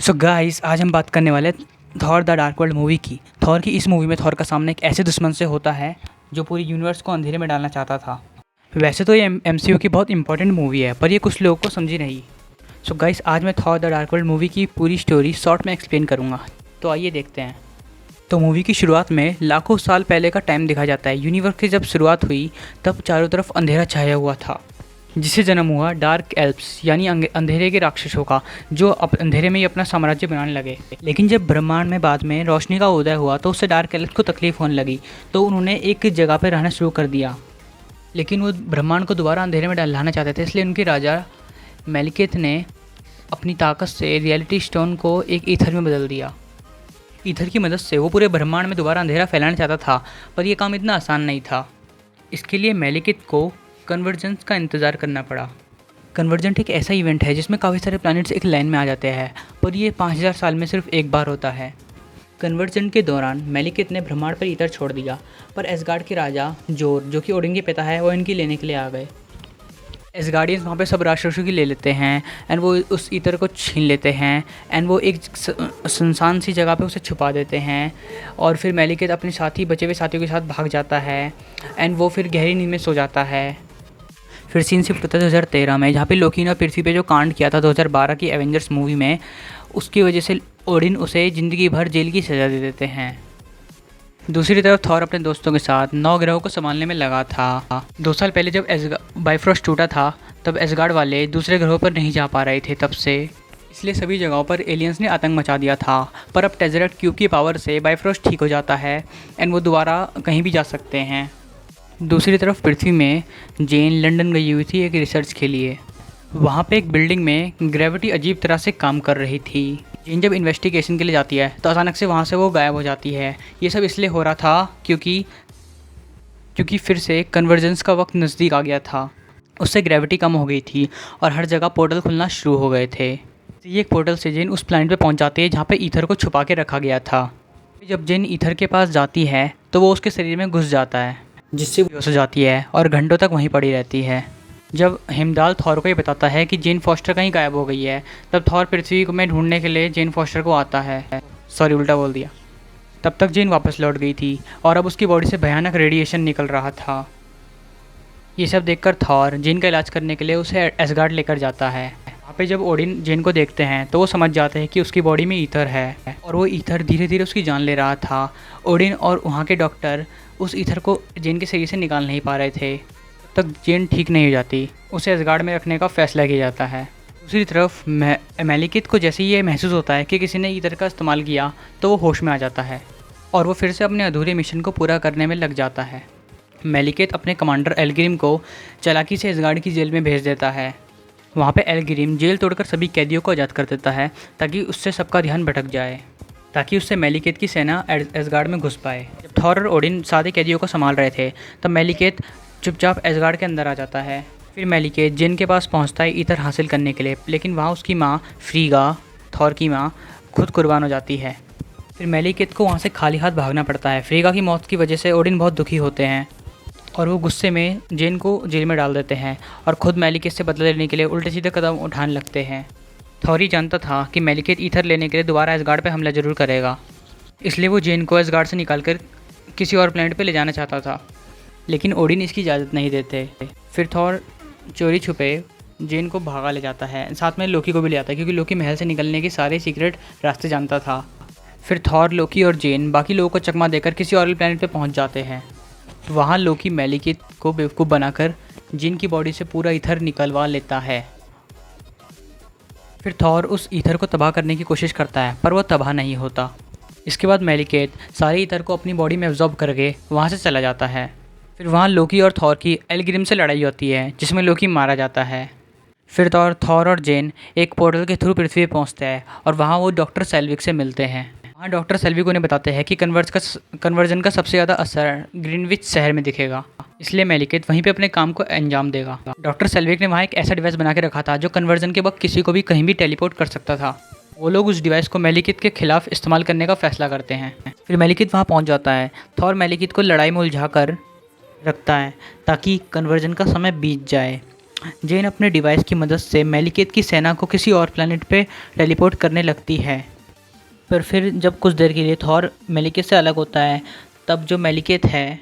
So guys, आज हम बात करने वाले Thor the dark world movie की। थॉर की इस मूवी में थॉर का सामना एक ऐसे दुश्मन से होता है जो पूरी यूनिवर्स को अंधेरे में डालना चाहता था। वैसे तो ये एमसीयू की बहुत इंपॉर्टेंट मूवी है, पर ये कुछ लोगों को समझी नहीं। सो गाइस, आज मैं Thor the dark world movie की पूरी स्टोरी शॉर्ट में एक्सप्लेन करूँगा, तो आइए देखते हैं। तो मूवी की शुरुआत में लाखों साल पहले का टाइम दिखाया जाता है। यूनिवर्स की जब शुरुआत हुई तब चारों तरफ अंधेरा छाया हुआ था, जिससे जन्म हुआ डार्क एल्प्स यानी अंधेरे के राक्षसों का, जो अंधेरे में ही अपना साम्राज्य बनाने लगे। लेकिन जब ब्रह्मांड में बाद में रोशनी का उदय हुआ तो उससे डार्क एल्प्स को तकलीफ होने लगी, तो उन्होंने एक जगह पर रहना शुरू कर दिया। लेकिन वो ब्रह्मांड को दोबारा अंधेरे में डालना चाहते थे, इसलिए उनके राजा मेलिकेथ ने अपनी ताकत से रियलिटी स्टोन को एक ईथर में बदल दिया। ईथर की मदद से वो पूरे ब्रह्मांड में दोबारा अंधेरा फैलाना चाहता था, पर यह काम इतना आसान नहीं था। इसके लिए मेलिकेथ को कन्वर्जेंस का इंतज़ार करना पड़ा। कन्वर्जेंट एक ऐसा इवेंट है जिसमें काफ़ी सारे प्लैनेट्स एक लाइन में आ जाते हैं, पर ये 5000 साल में सिर्फ एक बार होता है। कन्वर्जेंट के दौरान मेलिकेथ ने ब्रह्मांड पर ईथर छोड़ दिया, पर एसगार्ड के राजा जोर, जो कि ओडिन के पिता है, वो इनकी लेने के लिए आ गए। एसगार्डियंस वहाँ पे सब राक्षसों की ले लेते हैं एंड वो उस ईथर को छीन लेते हैं एंड वो एक सुनसान सी जगह पे उसे छुपा देते हैं। और फिर मेलिकेथ अपने साथी बचे हुए साथियों के साथ भाग जाता है एंड वो फिर गहरी नींद में सो जाता है। फिर सीन शिफ्ट होता है 2013 में, जहाँ पे लोकी ने पृथ्वी पे जो कांड किया था 2012 की एवेंजर्स मूवी में, उसकी वजह से ओडिन उसे ज़िंदगी भर जेल की सज़ा दे देते हैं। दूसरी तरफ थॉर अपने दोस्तों के साथ 9 ग्रहों को संभालने में लगा था। 2 साल पहले जब बाइफ्रोस्ट टूटा था तब एसगार्ड वाले दूसरे ग्रहों पर नहीं जा पा रहे थे तब से, इसलिए सभी जगहों पर एलियंस ने आतंक मचा दिया था। पर अब टेज़रेक्ट क्यूब की पावर से बाइफ्रोस्ट ठीक हो जाता है एंड वो दोबारा कहीं भी जा सकते हैं। दूसरी तरफ पृथ्वी में जेन लंदन गई हुई थी एक रिसर्च के लिए। वहाँ पे एक बिल्डिंग में ग्रेविटी अजीब तरह से काम कर रही थी। जेन जब इन्वेस्टिगेशन के लिए जाती है तो अचानक से वहाँ से वो गायब हो जाती है। ये सब इसलिए हो रहा था क्योंकि फिर से कन्वर्जेंस का वक्त नज़दीक आ गया था। उससे ग्रेविटी कम हो गई थी और हर जगह पोर्टल खुलना शुरू हो गए थे। ये एक पोर्टल से जेन उस प्लैनेट पे पहुंच जाती है जहाँ पे ईथर को छुपा के रखा गया था। जब जेन ईथर के पास जाती है तो वो उसके शरीर में घुस जाता है, जिससे वो बेहोश हो जाती है और घंटों तक वहीं पड़ी रहती है। जब हेमदाल थॉर को ये बताता है कि जेन फॉस्टर कहीं गायब हो गई है, तब थॉर पृथ्वी में ढूंढने के लिए जेन फॉस्टर को आता है। सॉरी, उल्टा बोल दिया। तब तक जेन वापस लौट गई थी और अब उसकी बॉडी से भयानक रेडिएशन निकल रहा था। ये सब देखकर थॉर जेन का इलाज करने के लिए उसे एसगार्ड लेकर जाता है। वहाँ पे जब ओडिन जेन को देखते हैं तो वो समझ जाते हैं कि उसकी बॉडी में ईथर है और वो ईथर धीरे धीरे उसकी जान ले रहा था। ओडिन और वहाँ के डॉक्टर उस ईथर को जेन के शरीर से निकाल नहीं पा रहे थे, तब तक जेन ठीक नहीं हो जाती। उसे एसगार्ड में रखने का फैसला किया जाता है। दूसरी तरफ मेलिकेथ को जैसे ही ये महसूस होता है कि किसी ने ईथर का इस्तेमाल किया तो वो होश में आ जाता है और वो फिर से अपने अधूरे मिशन को पूरा करने में लग जाता है। मेलिकेथ अपने कमांडर एल्ग्रिम को चालाकी से एसगार्ड की जेल में भेज देता है। वहाँ पे एल्ग्रिम जेल तोड़कर सभी कैदियों को आज़ाद कर देता है ताकि उससे सबका ध्यान भटक जाए, ताकि उससे मेलिकेथ की सेना एसगार्ड में घुस पाए। जब थॉर और ओडिन सारे कैदियों को संभाल रहे थे तब मेलिकेथ चुपचाप एसगार्ड के अंदर आ जाता है। फिर मेलिकेथ जेन के पास पहुँचता है ईथर हासिल करने के लिए, लेकिन वहाँ उसकी माँ फ्रीगा, थॉर की माँ, खुद कुर्बान हो जाती है। फिर मेलिकेथ को वहाँ से खाली हाथ भागना पड़ता है। फ्रीगा की मौत की वजह से ओडिन बहुत दुखी होते हैं और वो गुस्से में जेन को जेल में डाल देते हैं और ख़ुद मेलिकेथ से बदला लेने के लिए उल्टे सीधे कदम उठाने लगते हैं। थॉरी जानता था कि मेलिकेथ ईथर लेने के लिए दोबारा एसगार्ड पे हमला जरूर करेगा, इसलिए वो जेन को एसगार्ड से निकालकर किसी और प्लैनेट पे ले जाना चाहता था, लेकिन ओडिन इसकी इजाज़त नहीं देते। फिर थॉर चोरी छुपे जेन को भागा ले जाता है, साथ में लोकी को भी ले आता है क्योंकि लोकी महल से निकलने के सारे सीक्रेट रास्ते जानता था। फिर थॉर, लोकी और जेन बाकी लोगों को चकमा देकर किसी और प्लैनेट पे पहुंच जाते हैं। वहाँ लोकी मेलिकेथ को बेवकूफ़ बनाकर जेन की बॉडी से पूरा ईथर निकलवा लेता है। फिर थॉर उस ईथर को तबाह करने की कोशिश करता है, पर वह तबाह नहीं होता। इसके बाद मेलिकेथ सारे ईथर को अपनी बॉडी में एब्जॉर्ब करके वहाँ से चला जाता है। फिर वहाँ लोकी और थॉर की एल्ग्रिम से लड़ाई होती है, जिसमें लोकी मारा जाता है। फिर थॉर और जेन एक पोर्टल के थ्रू पृथ्वी पहुँचते हैं और वहाँ वो डॉक्टर सेल्विक से मिलते हैं। वहाँ डॉक्टर सेल्विक उन्हें बताते हैं कि कन्वर्जन का सबसे ज़्यादा असर ग्रीनविच शहर में दिखेगा, इसलिए मेलिकेथ वहीं पे अपने काम को अंजाम देगा। डॉक्टर सेल्विक ने वहाँ एक ऐसा डिवाइस बना के रखा था जो कन्वर्जन के वक्त किसी को भी कहीं भी टेलीपोर्ट कर सकता था। वो लोग उस डिवाइस को मेलिकेथ के खिलाफ इस्तेमाल करने का फैसला करते हैं। फिर मेलिकेथ वहाँ पहुँच जाता है। थॉर मेलिकेथ को लड़ाई में उलझा कर रखता है ताकि कन्वर्जन का समय बीत जाए। जेन अपने डिवाइस की मदद से मेलिकेत की सेना को किसी और प्लैनेट पे टेलीपोर्ट करने लगती है। पर फिर जब कुछ देर के लिए थॉर मेलिकेत से अलग होता है, तब जो मेलिकेत है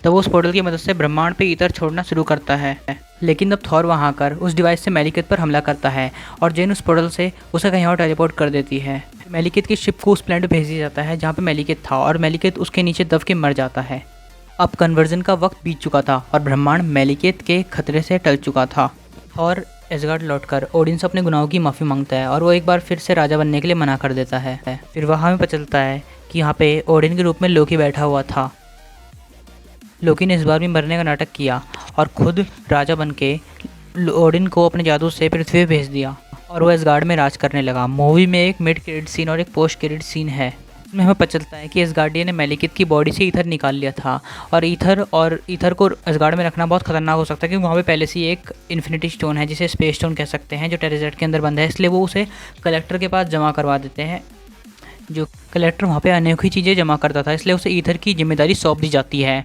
तब वो उस पोर्टल की मदद से ब्रह्मांड पे ईथर छोड़ना शुरू करता है। लेकिन तब थॉर वहाँ आकर उस डिवाइस से मेलिकेत पर हमला करता है और जेन उस पोर्टल से उसे कहीं और टेलीपोर्ट कर देती है। मेलिकेत की शिप को उस प्लैनेट पे भेज दिया जाता है जहाँ पे मेलिकेत था और मेलिकेत उसके नीचे दब के मर जाता है। अब कन्वर्जन का वक्त बीत चुका था और ब्रह्मांड मेलिकेत के खतरे से टल चुका था। और एसगार्ड लौटकर ओडिन से अपने गुनाहों की माफ़ी मांगता है और वो एक बार फिर से राजा बनने के लिए मना कर देता है। फिर वहाँ हमें पता चलता है कि यहाँ पे ओडिन के रूप में लोकी बैठा हुआ था। लोकी ने इस बार भी मरने का नाटक किया और खुद राजा बन के ओडिन को अपने जादू से पृथ्वी पे भेज दिया और वो एसगार्ड में राज करने लगा। मूवी में एक मिड क्रेडिट सीन और एक पोस्ट क्रेडिट सीन है। इसमें हमें पता चलता है कि एसगार्डियन ने मेलिकेत की बॉडी से ईथर निकाल लिया था और ईथर को एसगार्ड में रखना बहुत खतरनाक हो सकता है, क्योंकि वहाँ पे पहले से ही एक इन्फिनिटी स्टोन है जिसे स्पेस स्टोन कह सकते हैं, जो टेरेजेट के अंदर बंद है। इसलिए वो उसे कलेक्टर के पास जमा करवा देते हैं। जो कलेक्टर वहाँ पे अनेकों ही चीज़ें जमा करता था, इसलिए उसे ईथर की जिम्मेदारी सौंप दी जाती है।